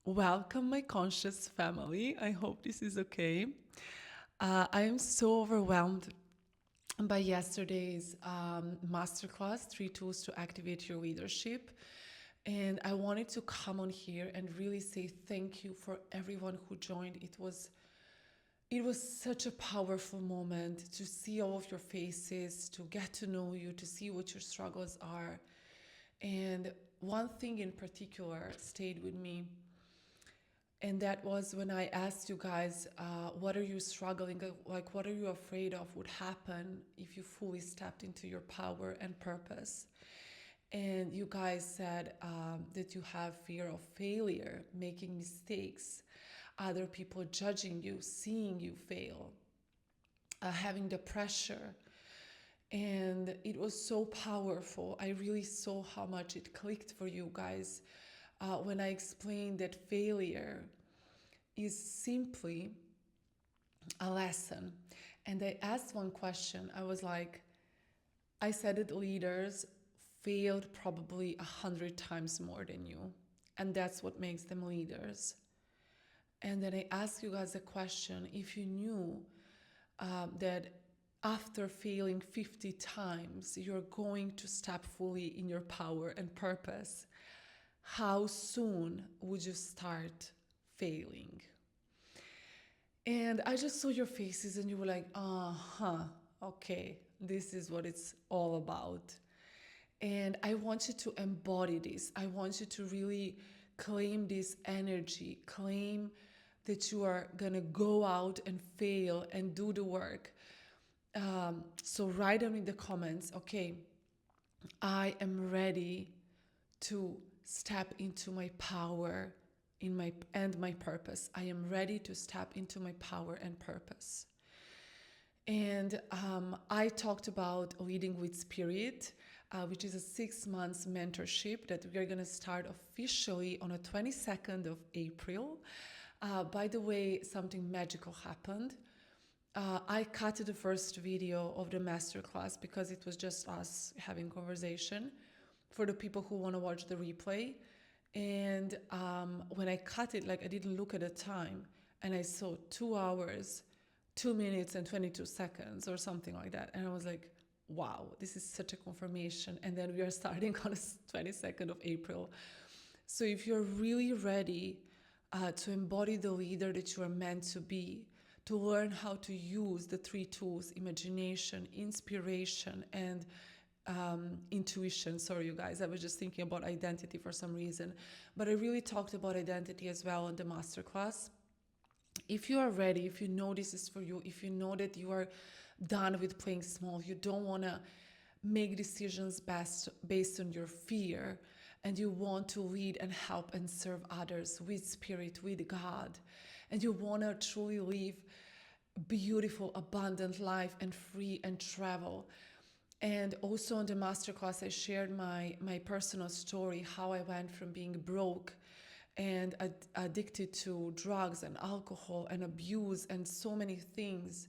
Welcome, my conscious family. I hope this is okay. I am so overwhelmed by yesterday's masterclass, Three Tools to Activate Your Leadership. And I wanted to come on here and really say thank you for everyone who joined. It was such a powerful moment to see all of your faces, to get to know you, to see what your struggles are. And one thing in particular stayed with me, and that was when I asked you guys, what are you struggling, like what are you afraid of would happen if you fully stepped into your power and purpose? And you guys said that you have fear of failure, making mistakes, other people judging you, seeing you fail, having the pressure. And it was so powerful. I really saw how much it clicked for you guys when I explained that failure is simply a lesson. And I asked one question. I was like, I said that leaders failed probably 100 times more than you. And that's what makes them leaders. And then I asked you guys a question. If you knew that after failing 50 times, you're going to step fully in your power and purpose, how soon would you start failing? And I just saw your faces and you were like, okay, this is what it's all about. And I want you to embody this. I want you to really claim this energy, claim that you are going to go out and fail and do the work. So write down in the comments, okay, I am ready to step into my power and my purpose. I am ready to step into my power and purpose. And I talked about Leading with Spirit, which is a 6 months mentorship that we are going to start officially on the 22nd of April. By the way, something magical happened. I cut the first video of the masterclass because it was just us having conversation for the people who want to watch the replay. And when I cut it, like I didn't look at the time, and I saw 2 hours, 2 minutes, and 22 seconds or something like that. And I was like, wow, this is such a confirmation. And then we are starting on the 22nd of April. So if you're really ready to embody the leader that you are meant to be, to learn how to use the three tools: imagination, inspiration, and intuition. Sorry, you guys, I was just thinking about identity for some reason. But I really talked about identity as well in the masterclass. If you are ready, if you know this is for you, if you know that you are done with playing small, you don't want to make decisions based on your fear, and you want to lead and help and serve others with spirit, with God, and you want to truly live beautiful, abundant life and free and travel. And also in the masterclass, I shared my personal story, how I went from being broke and addicted to drugs and alcohol and abuse and so many things,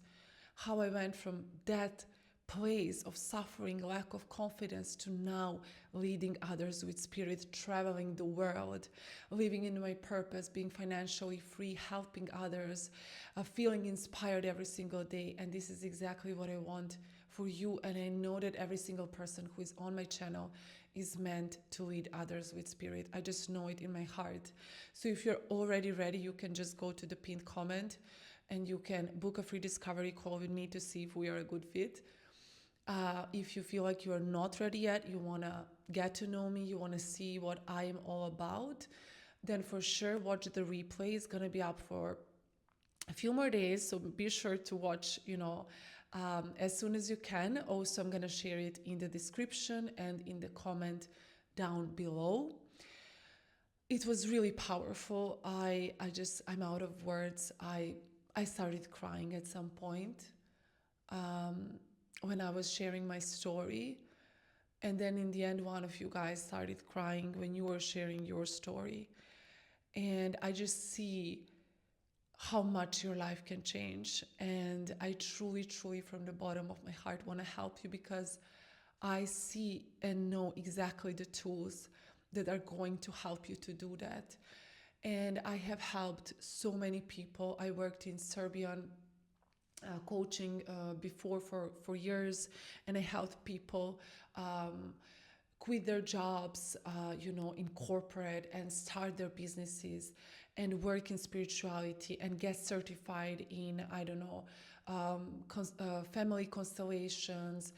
how I went from that place of suffering, lack of confidence, to now leading others with spirit, traveling the world, living in my purpose, being financially free, helping others, feeling inspired every single day. And this is exactly what I want for you. And I know that every single person who is on my channel is meant to lead others with spirit. I just know it in my heart. So if you're already ready, you can just go to the pinned comment and you can book a free discovery call with me to see if we are a good fit. If you feel like you're not ready yet, you want to get to know me, you want to see what I am all about, then for sure watch the replay. It's going to be up for a few more days, so be sure to watch, as soon as you can. Also, I'm going to share it in the description and in the comment down below. It was really powerful. I'm out of words. I started crying at some point when I was sharing my story. And then in the end, one of you guys started crying when you were sharing your story. And I just see how much your life can change. And I truly, truly, from the bottom of my heart, want to help you because I see and know exactly the tools that are going to help you to do that. And I have helped so many people. I worked in Serbian coaching before for years, and I helped people quit their jobs, in corporate and start their businesses and work in spirituality and get certified in, I don't know, family constellations,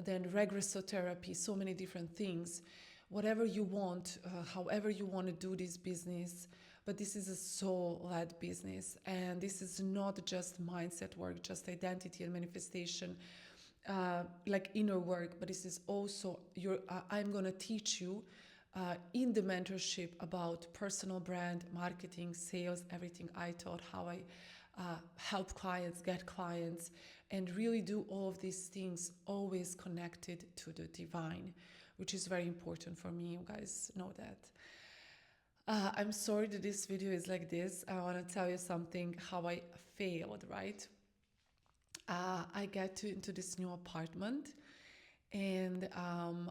then regressotherapy, so many different things. Whatever you want, however you want to do this business, but this is a soul-led business, and this is not just mindset work, just identity and manifestation, like inner work, but this is also I'm going to teach you in the mentorship about personal brand, marketing, sales, everything I taught, how I help clients, get clients, and really do all of these things always connected to the divine, which is very important for me. You guys know that. I'm sorry that this video is like this. I want to tell you something, how I failed, right? I get into this new apartment, and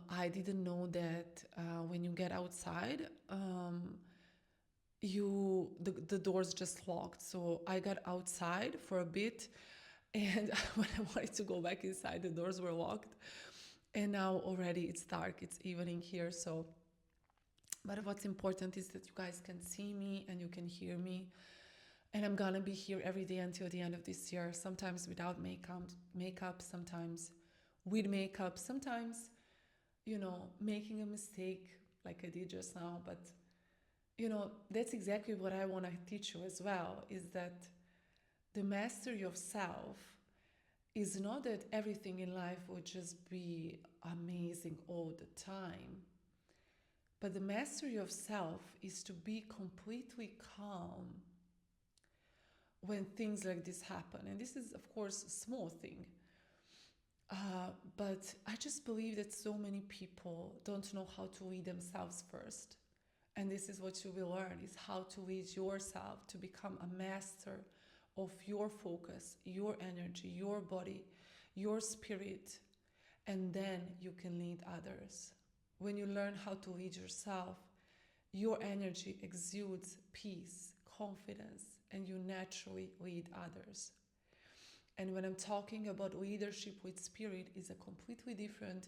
I didn't know that when you get outside, the doors just locked. So I got outside for a bit, and when I wanted to go back inside, the doors were locked. And now already it's dark, it's evening here. So, but what's important is that you guys can see me and you can hear me. And I'm gonna be here every day until the end of this year, sometimes without makeup, sometimes with makeup, sometimes, making a mistake like I did just now. But, that's exactly what I wanna teach you as well, is that the mastery of self is not that everything in life would just be amazing all the time. But the mastery of self is to be completely calm when things like this happen. And this is, of course, a small thing. But I just believe that so many people don't know how to lead themselves first. And this is what you will learn, is how to lead yourself to become a master of your focus, your energy, your body, your spirit. And then you can lead others. When you learn how to lead yourself, your energy exudes peace, confidence, and you naturally lead others. And when I'm talking about leadership with spirit, is a completely different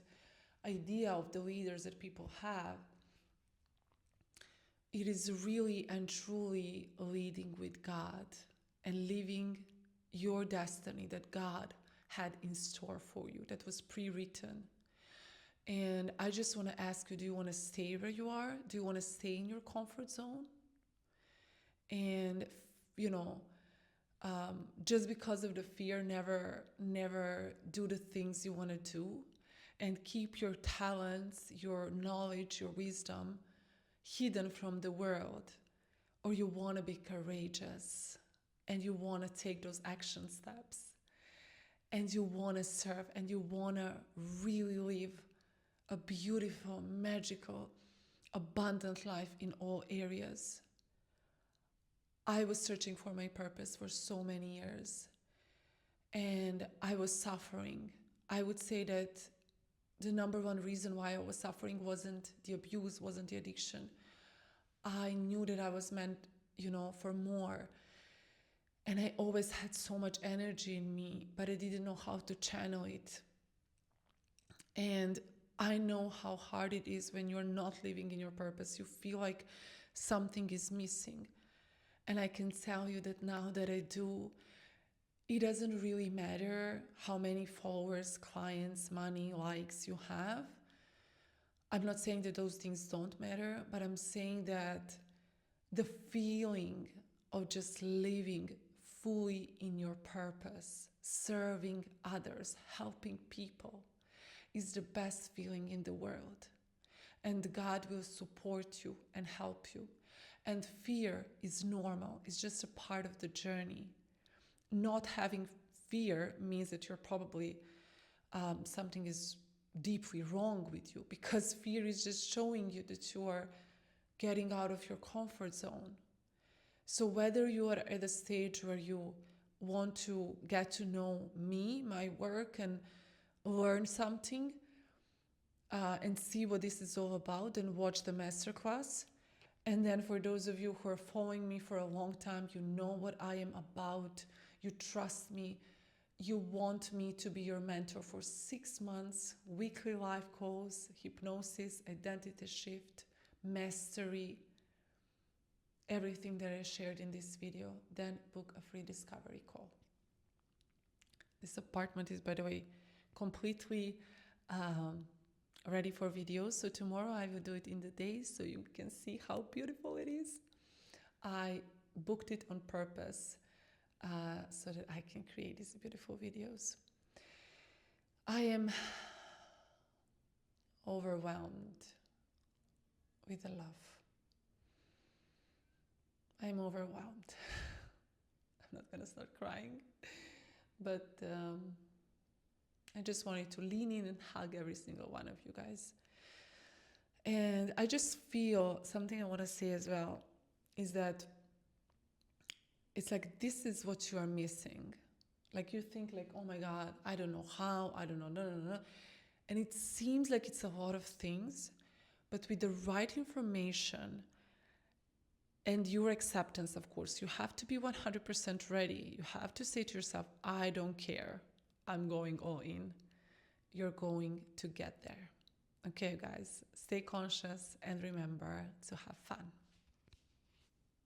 idea of the leaders that people have. It is really and truly leading with God and living your destiny that God had in store for you, that was pre-written. And I just want to ask you, do you want to stay where you are? Do you want to stay in your comfort zone? And, just because of the fear, never do the things you want to do, and keep your talents, your knowledge, your wisdom hidden from the world. Or you want to be courageous and you want to take those action steps and you want to serve and you want to really live a beautiful, magical, abundant life in all areas. I was searching for my purpose for so many years, and I was suffering. I would say that the number one reason why I was suffering wasn't the abuse, wasn't the addiction. I knew that I was meant, for more. And I always had so much energy in me, but I didn't know how to channel it. And I know how hard it is when you're not living in your purpose. You feel like something is missing. And I can tell you that now that I do, it doesn't really matter how many followers, clients, money, likes you have. I'm not saying that those things don't matter, but I'm saying that the feeling of just living fully in your purpose, serving others, helping people, is the best feeling in the world. And God will support you and help you. And fear is normal. It's just a part of the journey. Not having fear means that you're probably something is deeply wrong with you, because fear is just showing you that you are getting out of your comfort zone. So whether you are at a stage where you want to get to know me, my work, and learn something and see what this is all about, and watch the masterclass And then for those of you who are following me for a long time, you know what I am about. You trust me. You want me to be your mentor for 6 months, weekly live calls, hypnosis, identity shift, mastery, everything that I shared in this video. Then book a free discovery call. This apartment is, by the way, completely ready for videos. So tomorrow I will do it in the day so you can see how beautiful it is. I booked it on purpose so that I can create these beautiful videos. I am overwhelmed with the love. I'm overwhelmed. I'm not gonna start crying, but I just wanted to lean in and hug every single one of you guys. And I just feel something I want to say as well is that it's like this is what you are missing. Like you think like, oh my God, I don't know how, I don't know, no. And it seems like it's a lot of things, but with the right information and your acceptance, of course, you have to be 100% ready. You have to say to yourself, I don't care. I'm going all in. You're going to get there. Okay, guys, stay conscious and remember to have fun.